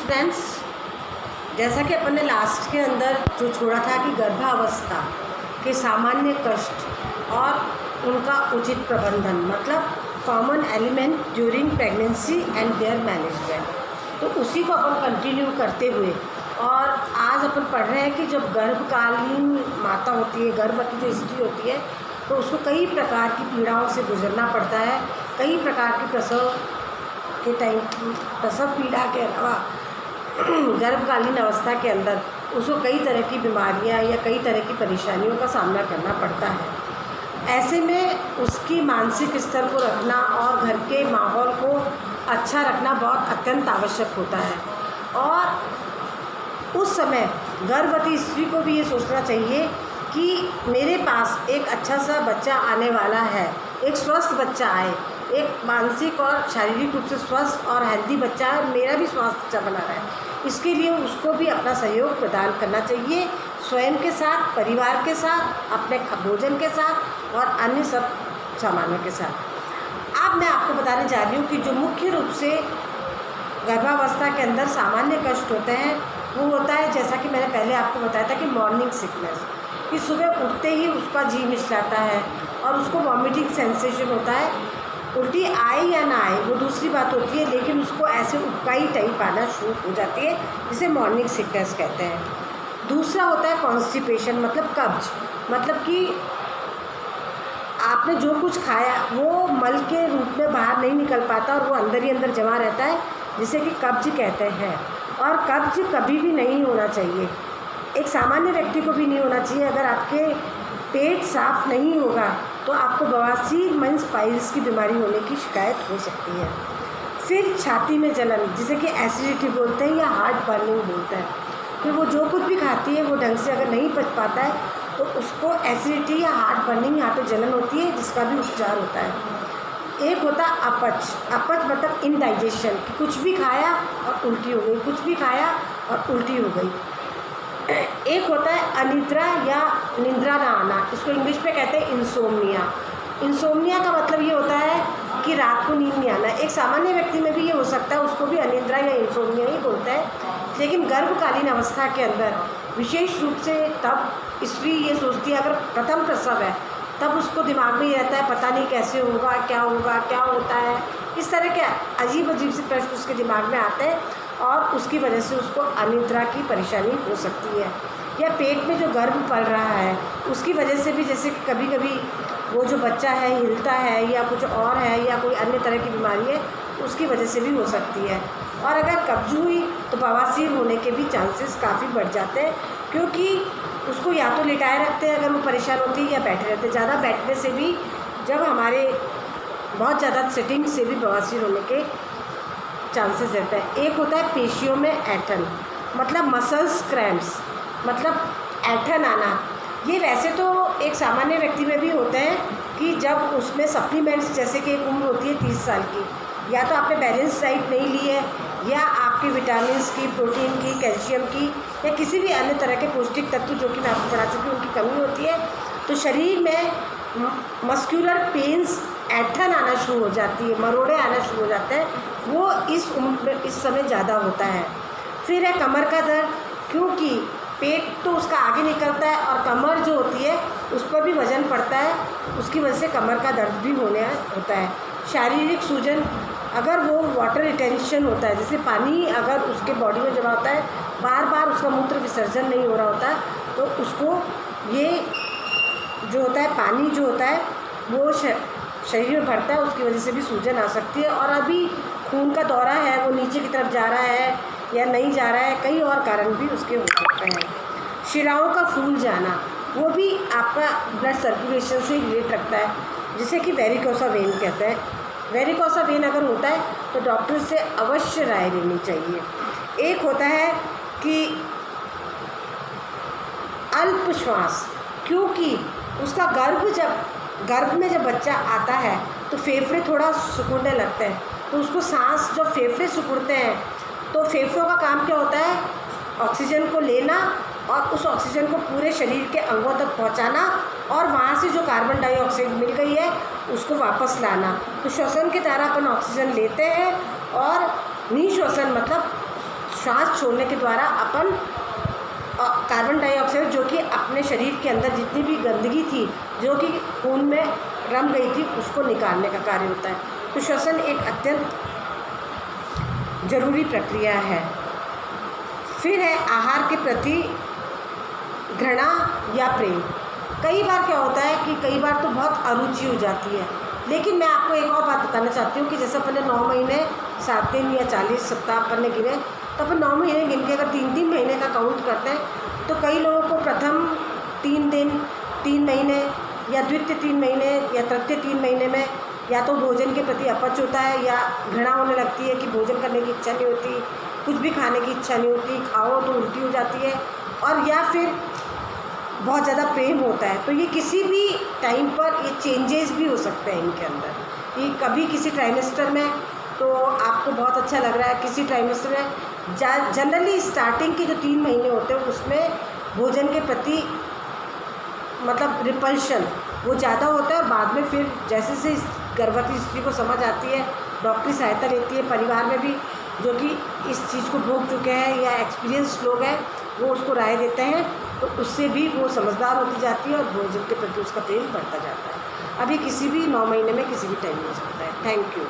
Friends, जैसा कि अपन ने लास्ट के अंदर जो छोड़ा था कि गर्भावस्था के सामान्य कष्ट और उनका उचित प्रबंधन, मतलब common element during pregnancy and there management, तो उसी को अपन कंटिन्यू करते हुए और आज अपन पढ़ रहे हैं कि जब गर्भकालीन माता होती है, गर्भवती जो स्त्री होती है, तो उसको कई प्रकार की पीड़ाओं से गुजरना पड़ता है। कई प्रकार की प्रसव के टाइम प्रसव पीड़ा के अलावा गर्भकालीन अवस्था के अंदर उसको कई तरह की बीमारियां या कई तरह की परेशानियों का सामना करना पड़ता है। ऐसे में उसकी मानसिक स्तर को रखना और घर के माहौल को अच्छा रखना बहुत अत्यंत आवश्यक होता है। और उस समय गर्भवती स्त्री को भी ये सोचना चाहिए कि मेरे पास एक अच्छा सा बच्चा आने वाला है, एक स्वस्थ बच्चा आए, एक मानसिक और शारीरिक रूप से स्वस्थ और हेल्दी बच्चा है, मेरा भी स्वास्थ्य अच्छा बना रहा है। इसके लिए उसको भी अपना सहयोग प्रदान करना चाहिए, स्वयं के साथ, परिवार के साथ, अपने भोजन के साथ और अन्य सब सामानों के साथ। अब मैं आपको बताने जा रही हूँ कि जो मुख्य रूप से गर्भावस्था के अंदर सामान्य कष्ट होते हैं वो होता है, जैसा कि मैंने पहले आपको बताया था कि मॉर्निंग सिकनेस, कि सुबह उठते ही उसका जी मिचलाता है और उसको वॉमिटिंग सेंसेशन होता है। उल्टी आए या ना आए वो दूसरी बात होती है, लेकिन उसको ऐसे उबकाई टाइप आना शुरू हो जाती है, जिसे मॉर्निंग सिकनेस कहते हैं। दूसरा होता है कॉन्स्टिपेशन, मतलब कब्ज, मतलब कि आपने जो कुछ खाया वो मल के रूप में बाहर नहीं निकल पाता और वो अंदर ही अंदर जमा रहता है, जिसे कि कब्ज कहते हैं। और कब्ज कभी भी नहीं होना चाहिए, एक सामान्य व्यक्ति को भी नहीं होना चाहिए। अगर आपके पेट साफ नहीं होगा तो आपको बवासीर मीन्स पाइल्स की बीमारी होने की शिकायत हो सकती है। फिर छाती में जलन, जिसे कि एसिडिटी बोलते हैं या हार्ट बर्निंग बोलते हैं, कि वो जो कुछ भी खाती है वो ढंग से अगर नहीं पच पाता है तो उसको एसिडिटी या हार्ट बर्निंग, यहाँ पे जलन होती है, जिसका भी उपचार होता है। एक होता है अपच, अपच मतलब इनडाइजेशन, कि कुछ भी खाया और उल्टी हो गई, कुछ भी खाया और उल्टी हो गई। एक होता है अनिद्रा या निद्रा ना आना, इसको इंग्लिश में कहते हैं इंसोम्निया। इंसोम्निया का मतलब ये होता है कि रात को नींद नहीं आना। एक सामान्य व्यक्ति में भी ये हो सकता है, उसको भी अनिद्रा या इंसोम्निया ही बोलते हैं। लेकिन गर्भकालीन अवस्था के अंदर विशेष रूप से तब स्त्री ये सोचती है, अगर प्रथम प्रसव है तब उसको दिमाग में ये रहता है पता नहीं कैसे होगा, क्या होता है, इस तरह के अजीब अजीब से प्रश्न उसके दिमाग में आते हैं और उसकी वजह से उसको अनिद्रा की परेशानी हो सकती है। या पेट में जो गर्भ पल रहा है उसकी वजह से भी, जैसे कि कभी कभी वो जो बच्चा है हिलता है या कुछ और है या कोई अन्य तरह की बीमारी है, उसकी वजह से भी हो सकती है। और अगर कब्ज हुई तो बवासीर होने के भी चांसेस काफ़ी बढ़ जाते हैं, क्योंकि उसको या तो लिटाए रखते हैं अगर वो परेशान होती है, या बैठे रहते हैं। ज़्यादा बैठने से भी, जब हमारे बहुत ज़्यादा सिटिंग से भी बवासीर होने के चांसेस रहते हैं। एक होता है पेशियों में ऐंठन, मतलब मसल्स क्रैम्प्स, मतलब ऐंठन आना। ये वैसे तो एक सामान्य व्यक्ति में भी होते हैं कि जब उसमें सप्लीमेंट्स, जैसे कि एक उम्र होती है 30 साल की, या तो आपने बैलेंस डाइट नहीं ली है, या आपकी विटामिन्स की, प्रोटीन की, कैल्शियम की, या किसी भी अन्य तरह के पौष्टिक तत्व जो कि मैं आपको पढ़ा चुकी हूँ उनकी कमी होती है, तो शरीर में मस्कुलर पेन्स, ऐंठन आना शुरू हो जाती है, मरोड़े आना शुरू हो जाते हैं, वो इस उम्र में इस समय ज़्यादा होता है। फिर है कमर का दर्द, क्योंकि पेट तो उसका आगे निकलता है और कमर जो होती है उस पर भी वज़न पड़ता है, उसकी वजह से कमर का दर्द भी होता है। शारीरिक सूजन, अगर वो वाटर रिटेंशन होता है, जैसे पानी अगर उसके बॉडी में जमा होता है, बार बार उसका मूत्र विसर्जन नहीं हो रहा होता, तो उसको ये जो होता है पानी जो होता है वो शरीर में भरता है, उसकी वजह से भी सूजन आ सकती है। और अभी खून का दौरा है वो नीचे की तरफ जा रहा है या नहीं जा रहा है, कई और कारण भी उसके हो सकते हैं। शिराओं का फूल जाना, वो भी आपका ब्लड सर्कुलेशन से रिलेट रखता है, जिसे कि वेरिकोसा वेन कहते हैं। वेरिकोसा वेन अगर होता है तो डॉक्टर से अवश्य राय लेनी चाहिए। एक होता है कि अल्प श्वास, क्योंकि उसका गर्भ में जब बच्चा आता है तो फेफड़े थोड़ा सिकुड़ने लगते हैं, तो उसको सांस, जब फेफड़े सिकुड़ते हैं तो फेफड़ों का काम क्या होता है, ऑक्सीजन को लेना और उस ऑक्सीजन को पूरे शरीर के अंगों तक पहुंचाना, और वहाँ से जो कार्बन डाइऑक्साइड मिल गई है उसको वापस लाना। तो श्वसन के द्वारा अपन ऑक्सीजन लेते हैं, और निश्वसन मतलब श्वास छोड़ने के द्वारा अपन कार्बन डाइऑक्साइड जो कि अपने शरीर के अंदर जितनी भी गंदगी थी जो कि खून में रम गई थी उसको निकालने का कार्य होता है। तो श्वसन एक अत्यंत जरूरी प्रक्रिया है। फिर है आहार के प्रति घृणा या प्रेम। कई बार क्या होता है कि कई बार तो बहुत अरुचि हो जाती है, लेकिन मैं आपको एक और बात बताना चाहती हूँ कि जैसे अपन ने 9 महीने 7 दिन या 40 सप्ताह अपन ने गिने, तो अपन 9 महीने गिन के अगर 3-3 महीने का काउंट करते हैं तो कई लोगों को प्रथम 3 दिन 3 महीने या द्वितीय 3 महीने या तृतीय 3 महीने में या तो भोजन के प्रति अपच होता है या घृणा होने लगती है कि भोजन करने की इच्छा नहीं होती, कुछ भी खाने की इच्छा नहीं होती, खाओ तो उल्टी हो जाती है, और या फिर बहुत ज़्यादा प्रेम होता है। तो ये किसी भी टाइम पर ये चेंजेस भी हो सकते हैं इनके अंदर। ये कभी किसी ट्राइमेस्टर में तो आपको बहुत अच्छा लग रहा है, किसी ट्राइमेस्टर में जनरली स्टार्टिंग के जो 3 महीने होते हैं उसमें भोजन के प्रति मतलब रिपल्शन वो ज़्यादा होता है, और बाद में फिर जैसे से गर्भवती स्त्री को समझ आती है, डॉक्टरी सहायता लेती है, परिवार में भी जो कि इस चीज़ को भोग चुके हैं या एक्सपीरियंस लोग हैं वो उसको राय देते हैं, तो उससे भी वो समझदार होती जाती है और भोजन के प्रति उसका प्रेम बढ़ता जाता है। अभी किसी भी 9 महीने में किसी भी टाइम हो सकता है। Thank you.